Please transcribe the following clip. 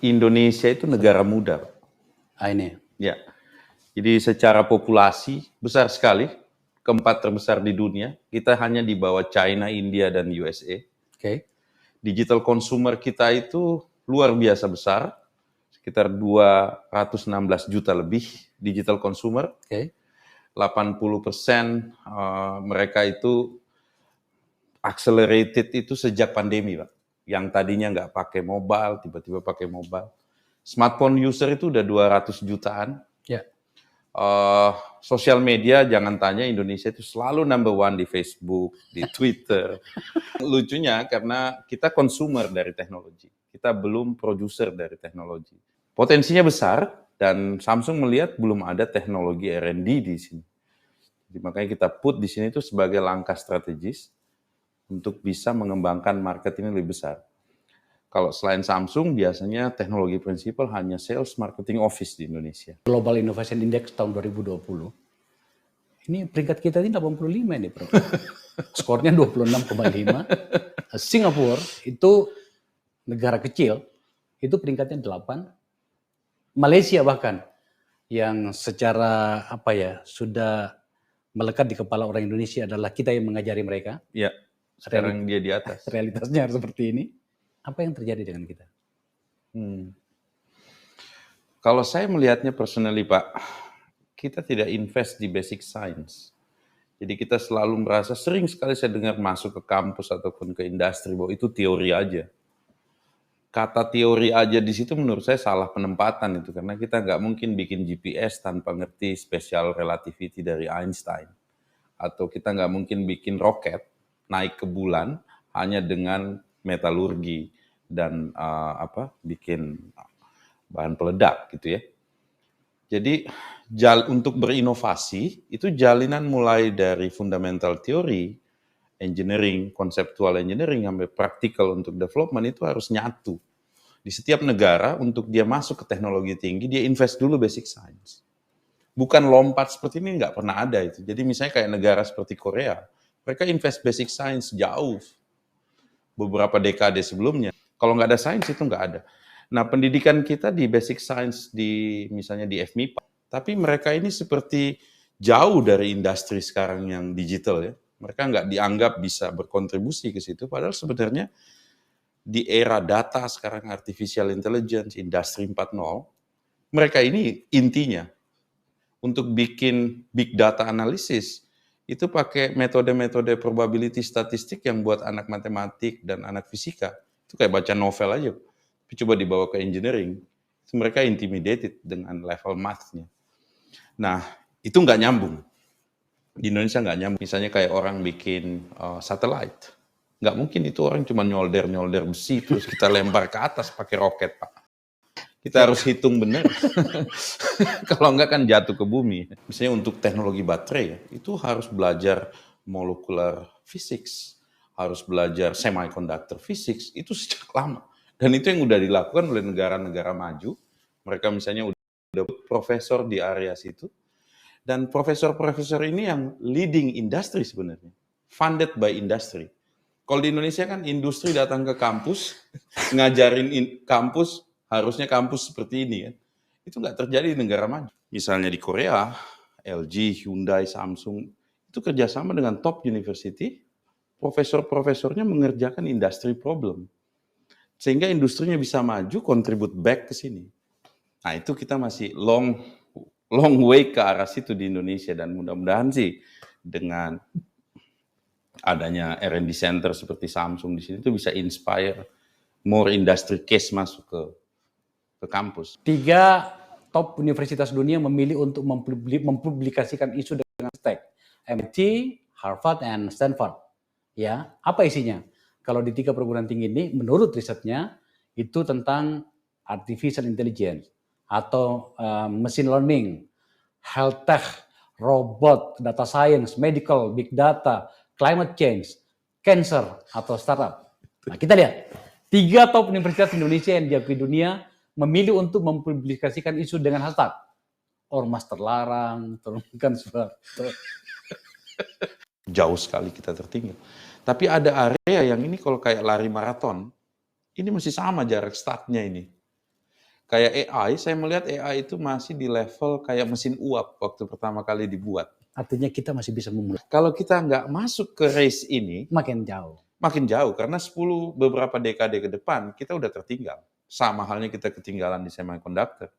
Indonesia itu negara muda, Pak. Ini. Ya. Jadi secara populasi besar sekali, keempat terbesar di dunia. Kita hanya di bawah China, India, dan USA. Oke. Digital consumer kita itu luar biasa besar, sekitar 216 juta lebih digital consumer. Oke. 80% mereka itu accelerated itu sejak pandemi, Pak. Yang tadinya nggak pakai mobile, tiba-tiba pakai mobile. Smartphone user itu udah 200 jutaan. Ya. Sosial media, jangan tanya, Indonesia itu selalu number one di Facebook, di Twitter. Lucunya karena kita consumer dari teknologi. Kita belum produser dari teknologi. Potensinya besar dan Samsung melihat belum ada teknologi R&D di sini. Jadi makanya kita put di sini itu sebagai langkah strategis untuk bisa mengembangkan market ini lebih besar. Kalau selain Samsung, biasanya teknologi prinsipal hanya sales marketing office di Indonesia. Global Innovation Index tahun 2020. Ini peringkat kita ini 85 nih, Bro. Skornya 26,5. Singapura itu negara kecil, itu peringkatnya 8. Malaysia bahkan yang secara sudah melekat di kepala orang Indonesia adalah kita yang mengajari mereka. Ya, sekarang dia di atas. Realitasnya seperti ini. Apa yang terjadi dengan kita? Kalau saya melihatnya personally, Pak, kita tidak invest di basic science. Jadi kita selalu merasa, sering sekali saya dengar masuk ke kampus ataupun ke industri bahwa itu teori aja. Kata teori aja di situ menurut saya salah penempatan itu, karena kita nggak mungkin bikin GPS tanpa ngerti special relativity dari Einstein. Atau kita nggak mungkin bikin roket naik ke bulan hanya dengan metalurgi dan bikin bahan peledak gitu ya. Jadi untuk berinovasi itu jalinan mulai dari fundamental teori, engineering, conceptual engineering sampai practical untuk development itu harus nyatu. Di setiap negara untuk dia masuk ke teknologi tinggi dia invest dulu basic science. Bukan lompat seperti ini, nggak pernah ada itu. Jadi misalnya kayak negara seperti Korea, mereka invest basic science jauh beberapa dekade sebelumnya. Kalau nggak ada sains itu nggak ada. Nah, pendidikan kita di basic science misalnya di FMIPA, tapi mereka ini seperti jauh dari industri sekarang yang digital ya. Mereka nggak dianggap bisa berkontribusi ke situ, padahal sebenarnya di era data sekarang artificial intelligence, industri 4.0, mereka ini intinya untuk bikin big data analysis itu pakai metode-metode probability statistik yang buat anak matematik dan anak fisika itu kayak baca novel aja. Tapi coba dibawa ke engineering, itu mereka intimidated dengan level math-nya. Nah, itu nggak nyambung. Di Indonesia nggak nyambung. Misalnya kayak orang bikin satelit. Nggak mungkin itu orang cuma nyolder-nyolder besi terus kita lempar ke atas pakai roket, Pak. Kita harus hitung benar. Kalau enggak kan jatuh ke bumi. Misalnya untuk teknologi baterai ya, itu harus belajar molecular physics, harus belajar semiconductor physics, itu sejak lama. Dan itu yang udah dilakukan oleh negara-negara maju. Mereka misalnya udah profesor di area situ. Dan profesor-profesor ini yang leading industry sebenarnya. Funded by industry. Kalau di Indonesia kan industri datang ke kampus, ngajarin kampus, harusnya kampus seperti ini kan. Itu nggak terjadi di negara maju. Misalnya di Korea, LG, Hyundai, Samsung, itu kerjasama dengan top university, profesor-profesornya mengerjakan industry problem. Sehingga industrinya bisa maju, contribute back ke sini. Nah itu kita masih long way ke arah situ di Indonesia, dan mudah-mudahan sih dengan adanya R&D center seperti Samsung di sini itu bisa inspire more industry case masuk ke kampus. 3 top universitas dunia memilih untuk mempublikasikan isu dengan hashtag MIT, Harvard, and Stanford. Ya, apa isinya? Kalau di 3 perguruan tinggi ini, menurut risetnya itu tentang artificial intelligence atau machine learning, health tech, robot, data science, medical, big data, climate change, cancer, atau startup. Nah, kita lihat 3 top universitas Indonesia yang diakui dunia memilih untuk mempublikasikan isu dengan hashtag ormas terlarang, turunkan Soeharto. Jauh sekali kita tertinggal. Tapi ada area yang ini kalau kayak lari maraton, ini masih sama jarak startnya ini. Kayak AI, saya melihat AI itu masih di level kayak mesin uap waktu pertama kali dibuat. Artinya kita masih bisa memulai. Kalau kita nggak masuk ke race ini, Makin jauh. makin jauh karena beberapa dekade ke depan kita udah tertinggal. Sama halnya kita ketinggalan di semiconductor.